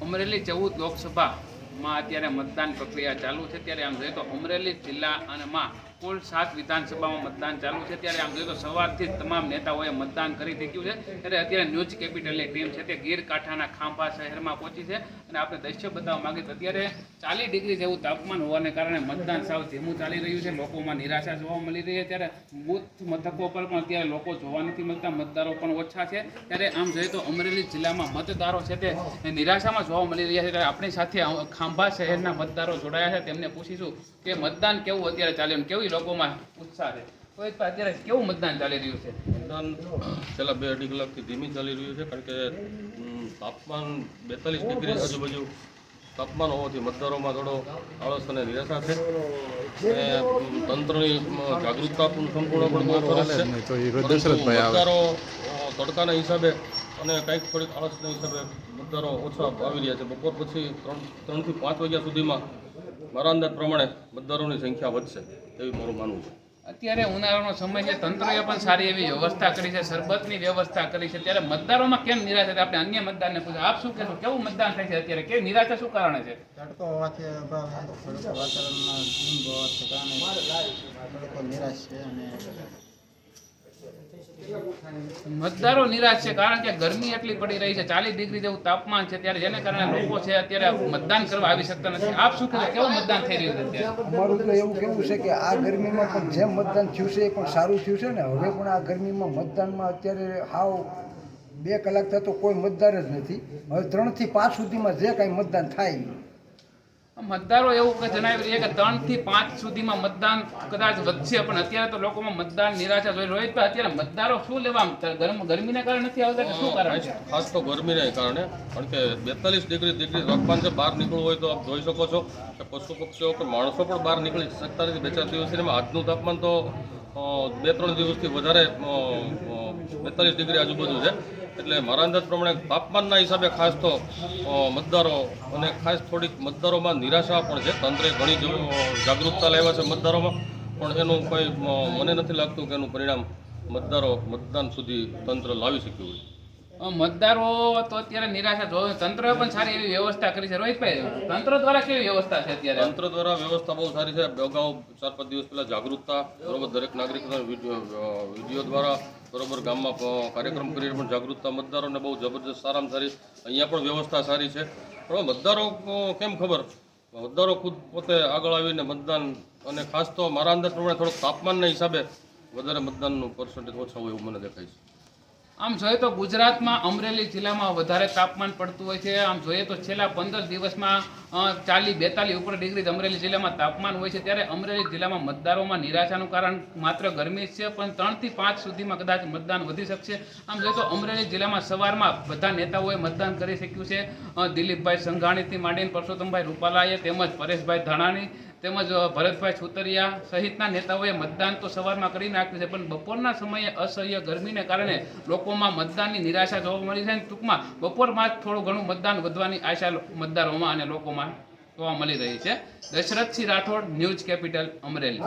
અમરેલી 14 લોકસભામાં અત્યારે મતદાન પ્રક્રિયા ચાલુ છે। ત્યારે આમ જોઈએ તો અમરેલી જિલ્લા અને માં કુલ 7 વિધાનસભામાં મતદાન ચાલુ છે। ત્યારે આમ જોઈએ તો સવારથી જ તમામ નેતાઓએ મતદાન કરી દીધું છે। ત્યારે અત્યારે ન્યૂઝ કેપિટલની ટીમ છે તે ગીર કાંઠાના ખાંભા શહેરમાં પહોંચી છે અને આપણે દ્રશ્ય બતાવવા માંગીએ તો અત્યારે 40 ડિગ્રી જેવું તાપમાન હોવાને કારણે મતદાન સાવ ધીમું ચાલી રહ્યું છે। લોકોમાં નિરાશા જોવા મળી રહી છે। ત્યારે બૂથ મથકો પર પણ અત્યારે લોકો જોવા નથી મળતા, મતદારો પણ ઓછા છે। ત્યારે આમ જોઈએ તો અમરેલી જિલ્લામાં મતદારો છે તે નિરાશામાં જોવા મળી રહ્યા છે। ત્યારે આપણી સાથે ખાંભા શહેરના મતદારો જોડાયા છે, તેમને પૂછીશું કે મતદાન કેવું અત્યારે ચાલ્યું, કેવી લોકોમાં ઉત્સાહ છે। તો અત્યારે કેવું મતદાન ચાલી રહ્યું છે? મતદાન છેલ્લા 2-2.5 કલાકથી ધીમી ચાલી રહ્યું છે, કારણ કે તાપમાન 42 ડિગ્રી આજુબાજુ તાપમાન હોવાથી મતદારોમાં થોડો આળસ અને નિરાશા છે અને તંત્રની જાગૃતતા પણ સંપૂર્ણપણે બહુ સરસ છે। મતદારો તડકાના હિસાબે અને કંઈક થોડીક આળસના હિસાબે મતદારો ઓછા આવી રહ્યા છે। બપોર પછી 3 થી 5 વાગ્યા સુધીમાં મારા અંદાજ પ્રમાણે મતદારોની સંખ્યા વધશે એવી મારું માનવું છે। અત્યારે ઉનાળાનો સમય છે, તંત્રએ પણ સારી એવી વ્યવસ્થા કરી છે, શરબતની વ્યવસ્થા કરી છે। ત્યારે મતદારોમાં કેમ નિરાશા છે? આપણે અન્ય મતદારને પૂછો, આપ શું કહેશો, કેવું મતદાન થાય છે અત્યારે, કેવી નિરાશા શું કારણે છે? તડકો હોવાથી વાતાવરણમાં નિરાશ છે અને મતદારો નિરાશ છે કારણ કે ગરમી એટલી પડી રહી છે, 40 ડિગ્રી જેવું તાપમાન છે। ત્યારે જેને કારણે લોકો છે અત્યારે મતદાન કરવા આવી શકતા નથી। આપ શું કહેશો, કેવું મતદાન થઈ રહ્યું છે અત્યારે? અમારું તો એવું કેવું છે કે આ ગરમીમાં પણ જેમ મતદાન થયું છે એ પણ સારું થયું છે ને। હવે પણ આ ગરમીમાં મતદાનમાં અત્યારે હાવ 2 કલાક થતો કોઈ મતદાર જ નથી। હવે 3 થી 5 સુધીમાં જે કાંઈ મતદાન થાય મતદારો એવું જણાવી રહ્યા કે 3 થી 5 સુધીમાં મતદાન કદાચ વધશે, પણ અત્યારે તો લોકોમાં મતદાન નિરાશા જોઈ રોહિત ભાઈ, અત્યારે મતદારો શું લેવા ગરમીના કારણે નથી આવતા કે શું કારણ છે? ખાસ તો ગરમીના કારણે, કારણ કે 42 ડિગ્રી તાપમાન છે। બહાર નીકળવું હોય તો આપ જોઈ શકો છો કે પશુ પક્ષીઓ કે માણસો પણ બહાર નીકળી શકતા નથી 2-4 દિવસથી। એમાં આજનું તાપમાન તો 2-3 દિવસથી વધારે 42 ડિગ્રી આજુબાજુ છે। એટલે મારા અંદાજ પ્રમાણે તાપમાનના હિસાબે ખાસ તો મતદારો અને ખાસ થોડીક મતદારોમાં નિરાશા પણ છે। તંત્રે ઘણી જાગૃતતા લાવ્યા છે મતદારોમાં, પણ એનું કંઈ મને નથી લાગતું કે એનું પરિણામ મતદારો મતદાન સુધી તંત્ર લાવી શક્યું હોય। મતદારો તો અત્યારે નિરાશા જોવે, તંત્રએ પણ સારી એવી વ્યવસ્થા કરી છે। રોહિતભાઈ, તંત્ર દ્વારા કેવી વ્યવસ્થા છે અત્યારે? તંત્ર દ્વારા વ્યવસ્થા બહુ સારી છે। અગાઉ 4-5 દિવસ પહેલાં જાગૃતતા બરોબર દરેક નાગરિકોના વિડીયો દ્વારા બરોબર ગામમાં કાર્યક્રમ કરીને પણ જાગૃતતા મતદારોને બહુ જબરદસ્ત સારામાં સારી, અહીંયા પણ વ્યવસ્થા સારી છે। પણ મતદારો કેમ ખબર, મતદારો ખુદ પોતે આગળ આવીને મતદાન, અને ખાસ તો મારા અંદાજ પ્રમાણે થોડોક તાપમાનના હિસાબે વધારે મતદાનનું પર્સન્ટેજ ઓછા હોય એવું મને દેખાય છે। આમ જોઈએ તો ગુજરાતમાં અમરેલી જિલ્લામાં વધારે તાપમાન પડતું હોય છે। આમ જોઈએ તો છેલ્લા 15 દિવસમાં 40-42 ઉપર ડિગ્રી અમરેલી જિલ્લામાં તાપમાન હોય છે। ત્યારે અમરેલી જિલ્લામાં મતદારોમાં નિરાશાનું કારણ માત્ર ગરમી છે, પણ 3 થી 5 સુધીમાં કદાચ મતદાન વધી શકશે। આમ જોઈએ તો અમરેલી જિલ્લામાં સવારમાં બધા નેતાઓએ મતદાન કરી શક્યું છે। દિલીપભાઈ સંઘાણીથી માંડીને પરસોત્તમભાઈ રૂપાલાએ, તેમજ પરેશભાઈ ધાનાણી, તેમજ ભરતભાઈ છુતરિયા સહિતના નેતાઓએ મતદાન તો સવારમાં કરી નાખ્યું છે, પણ બપોરના સમયે અસહ્ય ગરમીને કારણે લોકોમાં મતદાનની નિરાશા જોવા મળી છે। ટૂંકમાં બપોરમાં જ થોડું ઘણું મતદાન વધવાની આશા મતદારોમાં અને લોકોમાં જોવા મળી રહી છે। Dashrathsinh Rathod, news capital, Amreli.